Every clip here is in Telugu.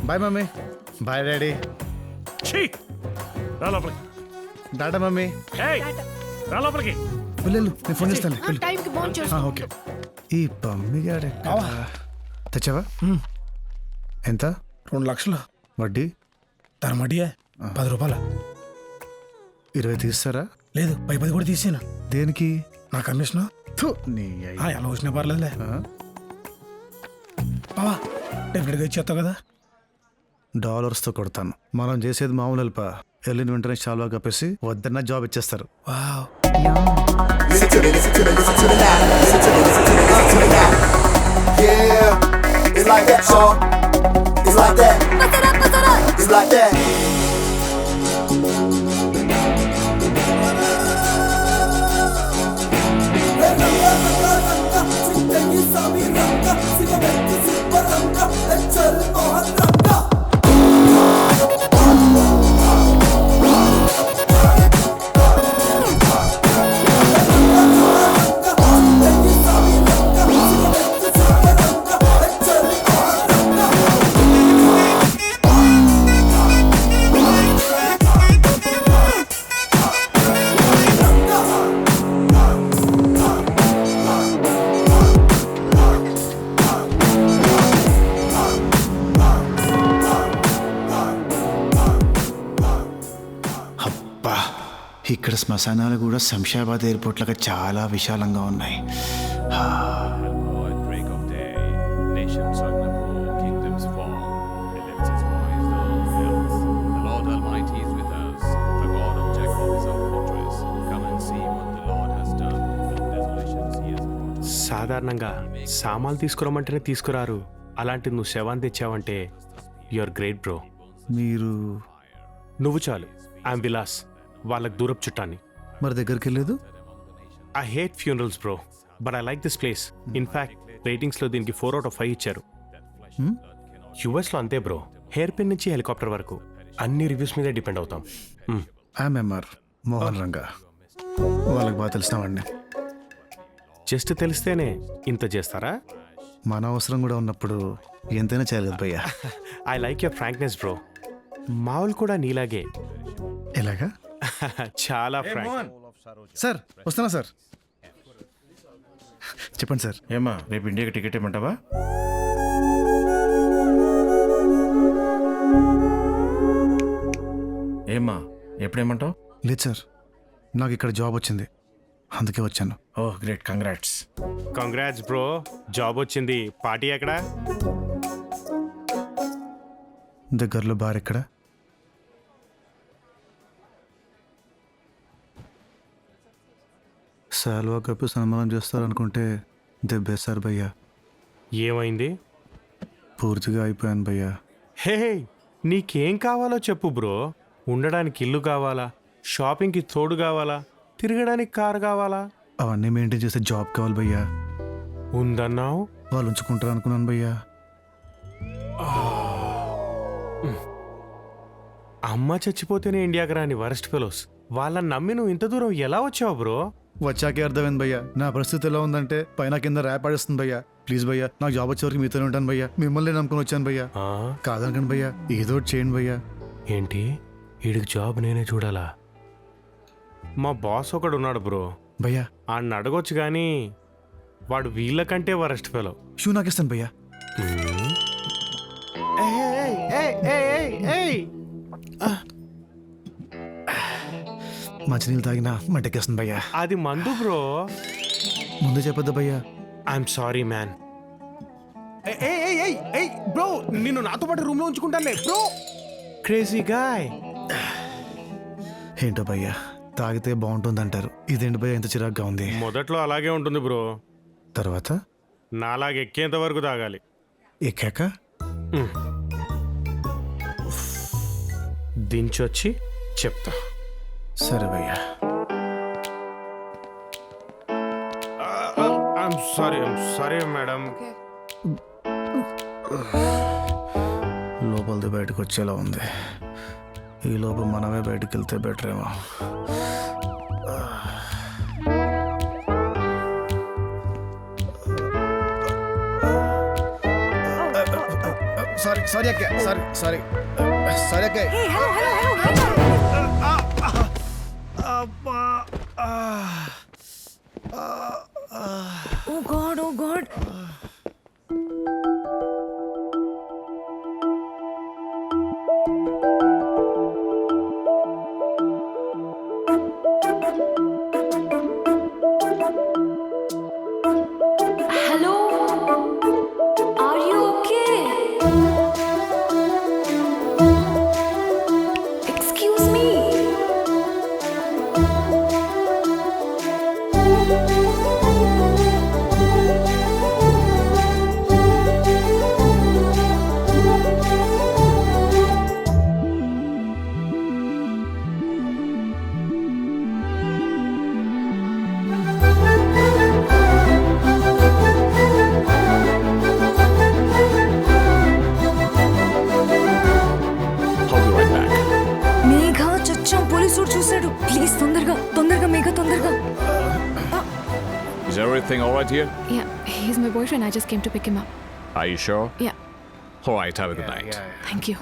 Bye mummy. Bye daddy. ఛీ! రా లోపలికి. Data mummy. ఏయ్, రా లోపలికి. వెళ్ళు, నేను ఫోన్ చేస్తాను. టైంకి ఫోన్ చేస్తా. ఓకే. ఈ పమ్మి గారు తెచ్చావా? ఎంత? 2 లక్షలు. వడ్డీ? దాని మడియే 10 రూపాయలు. 20 తీస్తారా? లేదు, 10 కూడా తీసాను. దేనికి? నా కమిషన్. నీ ఎలా వచ్చినా పర్లేదులే. బావా డెఫినెట్గా ఇచ్చేస్తావు కదా. $తో కొడతాను. మనం చేసేది మామూలు హెల్ప్. వెళ్ళిన వెంటనే చాలా కప్పేసి వద్దన్న జాబ్ ఇచ్చేస్తారు. Wow. Listen to me, listen to me, listen to me now. Listen to me, listen to me, listen to me now. Yeah, it's like that, y'all. It's like that. It's like that. ఇక్కడ శ్మశానాలు కూడా శంషాబాద్ ఎయిర్పోర్ట్ లాగా చాలా విశాలంగా ఉన్నాయి. At break of day, nations on the broad, kingdoms fall. He lifts his voice, the earth fills. The Lord Almighty is with us. The God of Jacob is our fortress. Come and see what the Lord has done. The desolations he has brought us. సాధారణంగా సామాన్లు తీసుకురమ్మంటేనే తీసుకురారు. అలాంటి నువ్వు శవాన్ని తెచ్చావంటే యువర్ గ్రేట్ బ్రో. మీరు నువ్వు చాలు. ఐఎమ్ విలాస్, వాళ్ళకి దూరపు చుట్టాన్ని. మరి దగ్గరికి వెళ్ళలేదు? I hate funerals bro, but I like this place. In fact రేటింగ్స్లో దీనికి 4 out of 5 ఇచ్చారు. యుఎస్లో అంతే బ్రో. హెయిర్ పిన్ నుంచి హెలికాప్టర్ వరకు అన్ని రివ్యూస్ మీదే డిపెండ్ అవుతాం. I'm M R Mohan Ranga. వాళ్ళకి బాగా తెలిసిన వాడిని. జస్ట్ తెలిస్తేనే ఇంత చేస్తారా? మన అవసరం కూడా ఉన్నప్పుడు ఎంతైనా చేయాలి కదా భయ్యా. I like your frankness bro. మావులు కూడా నీలాగే. ఎలాగా? చాలా ఫ్రాంక్. సార్ వస్తున్నా సార్. చెప్పండి సార్. ఏమా రేపు ఇండియాకి టికెట్ ఇవ్వమంటావా? ఏమా ఎప్పుడేమంటావు? లేదు సార్, నాకు ఇక్కడ జాబ్ వచ్చింది, అందుకే వచ్చాను. Oh great, congrats. Congrats bro, job వచ్చింది. పార్టీ ఎక్కడా? దగ్గరలో బార్ ఎక్కడ? సాల్వా కప్పి సన్మానం చేస్తారనుకుంటే దెబ్బేశారు భయ్యా. ఏమైంది? పూర్తిగా అయిపోయాను భయ్యా. హే, నీకేం కావాలో చెప్పు బ్రో. ఉండడానికి ఇల్లు కావాలా? షాపింగ్కి తోడు కావాలా? తిరగడానికి కారు కావాలా? అవన్నీ మెయింటైన్ చేసే జాబ్ కావాలి భయ్యా. ఉందన్నావు. వాళ్ళు ఉంచుకుంటారు అనుకున్నాను భయ్యా. అమ్మ చచ్చిపోతేనే ఇండియాకి రాని వరస్ట్ ఫెలోస్ వాళ్ళని నమ్మి నువ్వు ఇంత దూరం ఎలా వచ్చావు బ్రో? వచ్చాకే అర్థమైంది భయ్యా నా పరిస్థితి ఎలా ఉందంటే పైన కింద ర్యాప్ ఆడిస్తుంది భయ్యా. ప్లీజ్ భయ్యా, నాకు జాబ్ వచ్చే వరకు మీతోనే ఉంటాను భయ్యా. మిమ్మల్ని నమ్ముకొని వచ్చాను భయ్యా. కాదనకండి భయ్యా, ఏదో ఒకటి చేయండి భయ్యా. ఏంటి, వీడికి జాబ్ నేనే చూడాలా? మా బాస్ ఒకడు ఉన్నాడు బ్రో భయ్యా. ఆడిని అడగొచ్చు కానీ వాడు వీళ్ళకంటే వరస్ట్ ఫెలో. షూ నాకు ఇస్తాను భయ్యా. మంచినీళ్ళు తాగినా మంటెక్కేస్తుంది భయ్యా. అది మందు బ్రో. ముందే చెప్పొద్దు భయ్యా. I'm sorry man. బ్రో నిన్ను నాతో పాటు రూమ్ లో ఉంచుకుంటానులే బ్రో. Crazy guy. ఏంటో భయ్యా, తాగితే బాగుంటుంది అంటారు. ఇదేంటి భయ్యా ఇంత చిరాగ్గా ఉంది? మొదట్లో అలాగే ఉంటుంది బ్రో, తర్వాత నాలాగా ఎక్కేంత వరకు తాగాలి. ఎక్కాక దించొచ్చి చెప్తా. సరే భయ్యా. I'm sorry madam. లోపలిది బయటకు వచ్చేలా ఉంది. ఈ లోపల మనమే బయటకు వెళ్తే బెటర్ ఏమో. సారీ అక్క సారీ అక్క ఓ God Hello? Are you okay? Excuse me. I'll be right back. మేఘ చచ్చా పోలీసుడు చూశాడు. ప్లీజ్ తొందరగా మేఘ తొందరగా. Is everything all right here? Yeah, he's my boyfriend. I just came to pick him up. Are you sure? Yeah, All right, have a good night. thank you.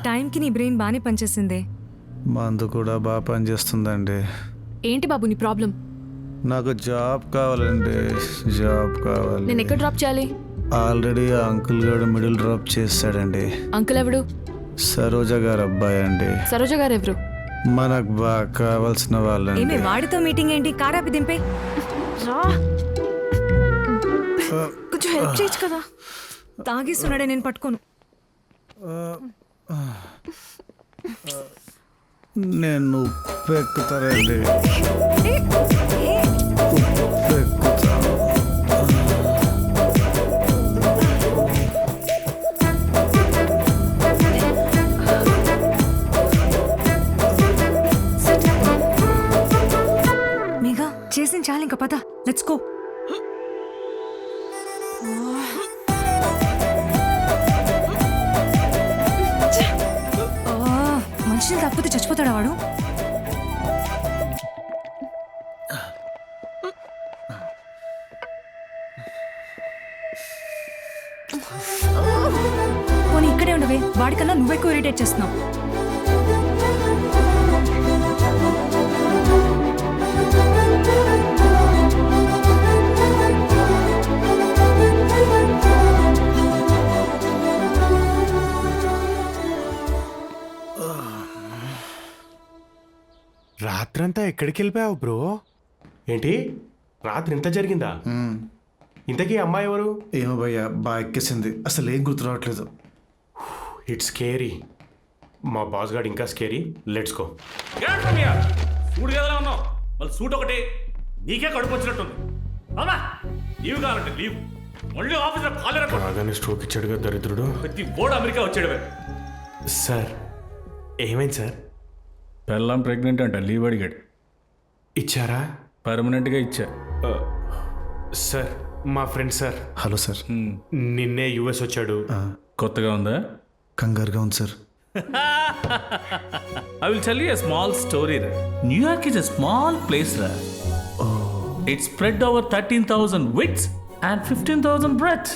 టైంకి నీ బ్రెయిన్ బాగానే పనిచేసిందే. మందు కూడా బాగా పనిచేస్తుందండి. ఏంటి బాబు నీ ప్రాబ్లం? నాకు జాబ్ కావాలండి, జాబ్ కావాలి. నేను ఎక్కడ డ్రాప్ చేయాలి? ఆల్రెడీ ఆ అంకుల్ గారు మిడిల్ డ్రాప్ చేస్తాడండి. అంకుల్ ఎవడు? సరోజ గారు అబ్బాయి అండి. సరోజ గారు ఎవరు? మనకు బాగా కావాల్సిన వాళ్ళండి. ఏమే వాడితో మీటింగ్ ఏంటి? కారాపి దింపే. రా. కొంచెం హెల్ప్ చేయొచ్చు కదా. తాగేస్తున్నాడే, నేను పట్టుకోను. నేను ఉప్పు ఎక్కుతానండి, ఏ, ఏ, ఉప్పు ఎక్కుతాను. మేఘ చేసిన చాలు, ఇంకా పద, లెట్స్ గో. మనిషిని తప్పితే చచ్చిపోతాడా వాడు? పోనీ ఇక్కడే ఉండవే, వాడికన్నా నువ్వెక్కువ ఇరిటేట్ చేస్తున్నావు. రాత్రంతా ఎక్కడికి వెళ్ళిపోయావు బ్రో? ఏంటి రాత్రి ఇంత జరిగిందా? ఇంతకీ అమ్మాయి ఎవరు? ఏమో భయ్యా, బాగా ఎక్కేసింది, అసలు ఏం గుర్తు రావట్లేదు. It's scary. మా బాస్ గాడు ఇంకా స్కేరీ. Let's go. సూడు కదా ఉన్నావు, మళ్ళీ సూట్ ఒకటి నీకే కడుపు వచ్చినట్టుంది. అవునా? లీవ్ కావాలంటే లీవ్. మళ్ళీ ఆఫీస్లో కాలేరా బాగానే స్ట్రోక్ ఇచ్చాడుగా దరిద్రుడు. ప్రతి బోర్డు అమెరికా వచ్చాడు. సార్ ఏమైంది సార్? పెళ్ళాం ప్రెగ్నెంట్ అంట, లీవ్ అడిగాడు. ఇచ్చారా? పర్మనెంట్గా ఇచ్చా. సార్ మా ఫ్రెండ్ సార్. Hello sir. నిన్నే యుఎస్ వచ్చాడు. కొత్తగా ఉందా? కంగారుగా ఉంది sir. I will tell you a small story రా. New York is a small place రా. It's spread over 13,000 widths and 15,000 breadth.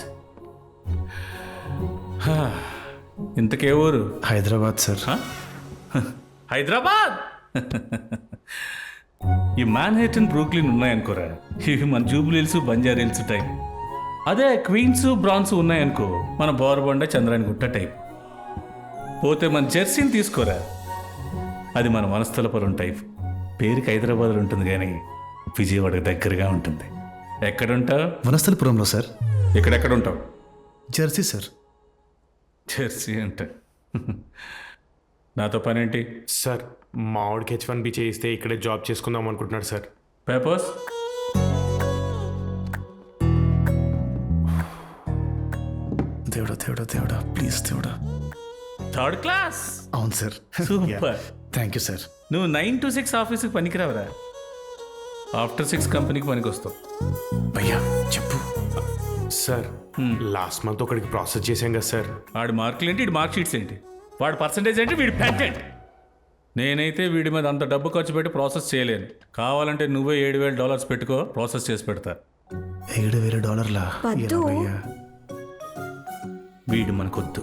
ఇంతకే ఊరు? హైదరాబాద్ సార్. హైదరాబాద్. ఈ మ్యాన్హెటన్, బ్రూక్లిన్ ఉన్నాయనుకోరా, ఇవి మన జూబ్లీ హిల్స్, బంజారా హిల్స్ టైప్. అదే క్వీన్స్, బ్రాన్స్ ఉన్నాయనుకో, మన బోరబండ, చంద్రాయణ గుట్ట టైప్. పోతే మన జెర్సీని తీసుకోరా, అది మన వనస్థలపురం టైప్. పేరుకి హైదరాబాద్లో ఉంటుంది కానీ విజయవాడకు దగ్గరగా ఉంటుంది. ఎక్కడుంటావు? వనస్థలిపురంలో సార్. ఇక్కడెక్కడ ఉంటావు? Jersey sir. జెర్సీ అంట. నాతో పనేంటి? సార్ మా ఆవిడకి H1B చేయిస్తే ఇక్కడే జాబ్ చేసుకుందాం అనుకుంటున్నాడు సార్. పేపర్స్? దేవుడా ప్లీజ్ దేవుడా. Third class. అవును sir. Super. Thank you sir. నువ్వు 9 to 6 ఆఫీస్కి పనికిరావరా, ఆఫ్టర్ 6 కంపెనీకి పనికి వస్తావు. భయ్యా చెప్పు. సార్ లాస్ట్ మంత్ ఒకడికి ప్రాసెస్ చేశాం కదా సార్. వాడి మార్కులు ఏంటి, వీడి మార్క్ షీట్స్ ఏంటి, వాడి పర్సంటేజ్ ఏంటి, వీడి పెంటెంట్. నేనైతే వీడి మీద అంత డబ్బు ఖర్చు పెట్టి ప్రాసెస్ చేయలేను. కావాలంటే నువ్వే $7,000 పెట్టుకో, ప్రాసెస్ చేసి పెడతా. $7,000? పద్దు. వీడు మనకొద్దు.